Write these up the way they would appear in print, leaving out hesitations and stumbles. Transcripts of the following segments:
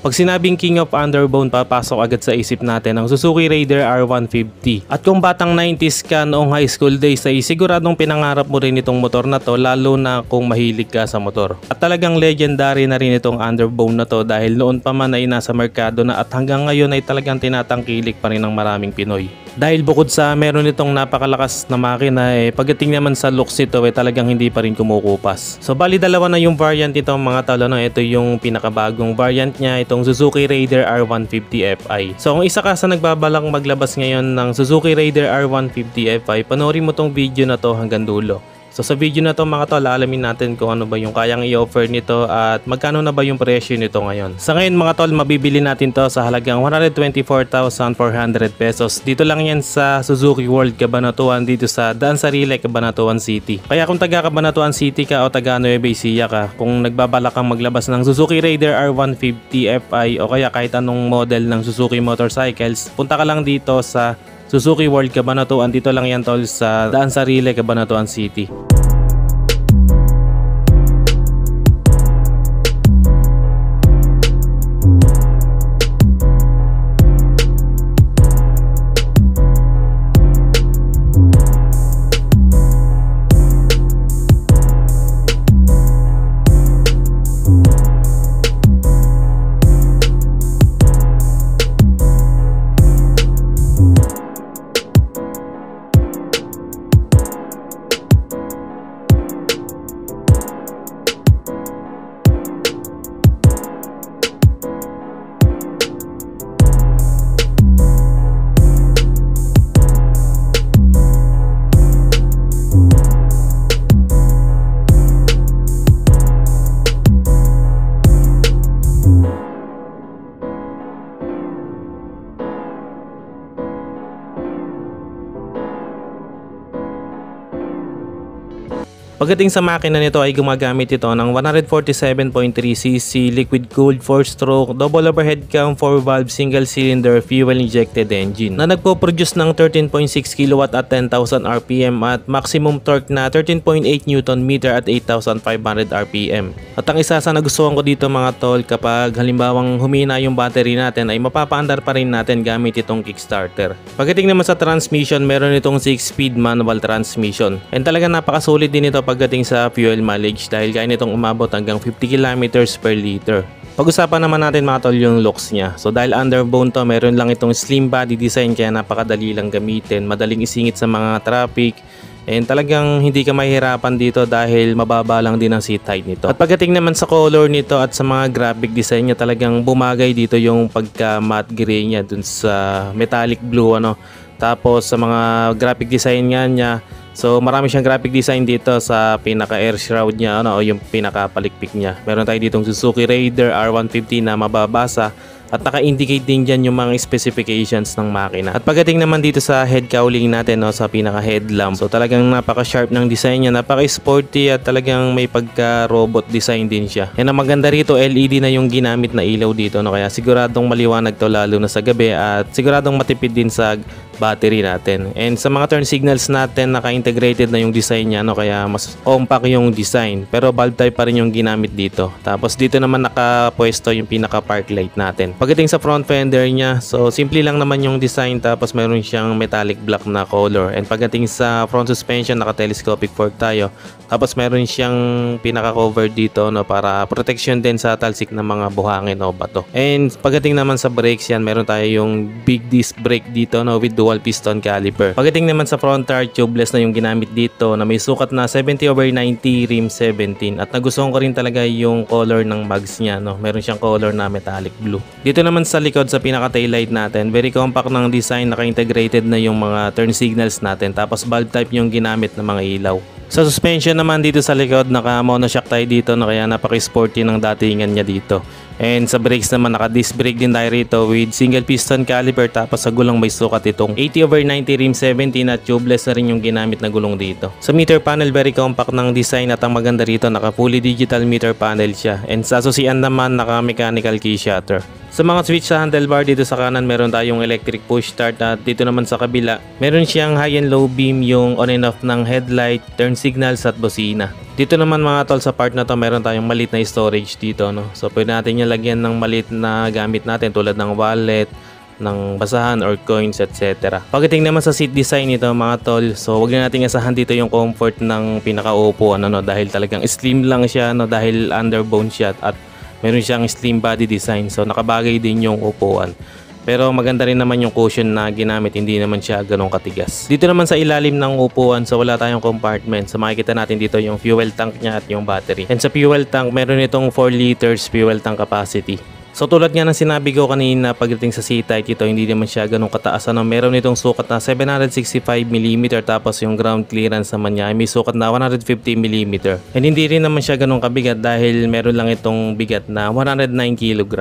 Pag sinabing King of Underbone, papasok agad sa isip natin ang Suzuki Raider R150. At kung batang 90s ka noong high school days ay siguradong pinangarap mo rin itong motor na to, lalo na kung mahilig ka sa motor. At talagang legendary na rin itong Underbone na to dahil noon pa man ay nasa merkado na at hanggang ngayon ay talagang tinatangkilik pa rin ng maraming Pinoy. Dahil bukod sa meron itong napakalakas na makina pagdating naman sa looks nito talagang hindi pa rin kumukupas. So bali dalawa na yung variant nito mga tol, no? Ito yung pinakabagong variant niya, itong Suzuki Raider R150 Fi. So kung isa ka sa nagbabalang maglabas ngayon ng Suzuki Raider R150 Fi, panoorin mo tong video na to hanggang dulo. So sa video na to mga tol, alamin natin kung ano ba yung kayang i-offer nito at magkano na ba yung presyo nito ngayon. Sa ngayon mga tol, mabibili natin to sa halagang 124,400 pesos. Dito lang yan sa Suzuki World Cabanatuan, dito sa Daan Sarile, Cabanatuan City. Kaya kung taga Cabanatuan City ka o taga Nueva Ecija ka, kung nagbabalak kang maglabas ng Suzuki Raider R150 Fi o kaya kahit anong model ng Suzuki motorcycles, punta ka lang dito sa Suzuki World Cabanatuan. Dito lang yan tol sa Daan Sarile, Cabanatuan City. Pagdating sa makina nito ay gumagamit ito ng 147.3cc liquid cooled 4-stroke double overhead cam 4-valve single cylinder fuel injected engine na nagpo-produce ng 13.6 kW at 10,000 RPM at maximum torque na 13.8 Nm at 8,500 RPM. At ang isa sa nagustuhan ko dito mga tol, kapag halimbawang humina yung battery natin ay mapapaandar pa rin natin gamit itong kickstarter. Pagdating naman sa transmission, meron itong 6-speed manual transmission and talaga napakasulit din ito pagdating sa fuel mileage dahil kaya nitong umabot hanggang 50 km per liter. Pag-usapan naman natin mga tol yung looks niya. So dahil underbone to, meron lang itong slim body design kaya napakadali lang gamitin, madaling isingit sa mga traffic, and talagang hindi ka mahihirapan dito dahil mababa lang din ang seat height nito. At pagdating naman sa color nito at sa mga graphic design niya, talagang bumagay dito yung pagka matte gray niya dun sa metallic blue ano. Tapos sa mga graphic design niya, so marami siyang graphic design dito sa pinaka air shroud niya ano, o yung pinaka palikpik niya. Meron tayo ditong Suzuki Raider R150 na mababasa at naka-indicate din dyan yung mga specifications ng makina. At pagdating naman dito sa head cowling natin, no, sa pinaka headlamp, so talagang napaka-sharp ng design niya, napaka-sporty at talagang may pagka-robot design din siya. And ang maganda rito, LED na yung ginamit na ilaw dito, no, kaya siguradong maliwanag to lalo na sa gabi at siguradong matipid din sa battery natin. And sa mga turn signals natin, naka-integrated na yung design niya, no, kaya mas compact yung design. Pero bulb type pa rin yung ginamit dito. Tapos dito naman nakapwesto yung pinaka park light natin. Pagdating sa front fender niya, so simple lang naman yung design, tapos meron siyang metallic black na color. And pagdating sa front suspension, naka-telescopic fork tayo. Tapos meron siyang pinaka-cover dito, no, para protection din sa talsik ng mga buhangin o bato. And pagdating naman sa brakes yan, meron tayo yung big disc brake dito, no, with dual piston caliper. Pagdating naman sa front tire, tubeless na yung ginamit dito na may sukat na 70/90 rim 17. At nagustuhan ko rin talaga yung color ng mags niya, no. Meron siyang color na metallic blue. Dito naman sa likod sa pinaka taillight natin, very compact ng design, naka-integrated na yung mga turn signals natin. Tapos bulb type yung ginamit ng mga ilaw. Sa suspension naman dito sa likod, naka-monoshock tayo dito, no, kaya napaka-sporty ng datingan niya dito. And sa brakes naman, naka-disc brake din tayo rito with single piston caliper, tapos sa gulong may sukat itong 80/90 rim 17 at tubeless na rin yung ginamit na gulong dito. Sa meter panel, very compact ng design at ang maganda rito, naka-fully digital meter panel siya. And sa susian naman, naka-mechanical key shutter. Sa mga switch sa handlebar dito sa kanan meron tayong electric push start at dito naman sa kabila meron siyang high and low beam, yung on and off ng headlight, turn signals at bosina. Dito naman mga tol sa part na to meron tayong maliit na storage dito, no. So pwede natin yung lagyan ng maliit na gamit natin tulad ng wallet, ng basahan or coins, etc. Pagdating naman sa seat design nito mga tol, so wag na natin asahan dito yung comfort ng pinakaupuan, no, dahil talagang slim lang siya, no, dahil underbone siya at meron siyang slim body design, so nakabagay din yung upuan. Pero maganda rin naman yung cushion na ginamit, hindi naman siya ganong katigas. Dito naman sa ilalim ng upuan, so wala tayong compartment. So makikita natin dito yung fuel tank niya at yung battery. And sa fuel tank, meron itong 4 liters fuel tank capacity. So tulad nga ng sinabi ko kanina, pagdating sa seat height ito, hindi naman siya ganun kataas. Meron itong sukat na 765mm, tapos yung ground clearance naman niya ay may sukat na 150mm. And hindi rin naman siya ganun kabigat dahil meron lang itong bigat na 109kg.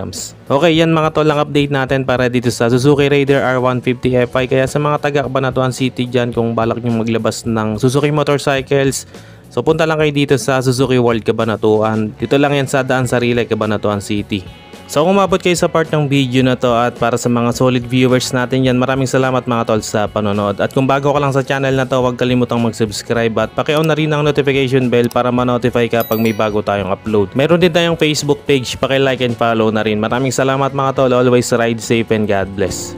Okay, yan mga tol ang update natin para dito sa Suzuki Raider R150 Fi. Kaya sa mga taga Cabanatuan City dyan, kung balak nyo maglabas ng Suzuki motorcycles, so punta lang kayo dito sa Suzuki World Cabanatuan. Dito lang yan sa Daan Sarilay, Cabanatuan City. So kung umabot kayo sa part ng video na to at para sa mga solid viewers natin yan, maraming salamat mga tol sa panonood. At kung bago ka lang sa channel na to, huwag kalimutang mag-subscribe at paki-on na rin ang notification bell para ma-notify ka pag may bago tayong upload. Meron din tayong Facebook page, paki-like and follow na rin. Maraming salamat mga tol, always ride safe and God bless.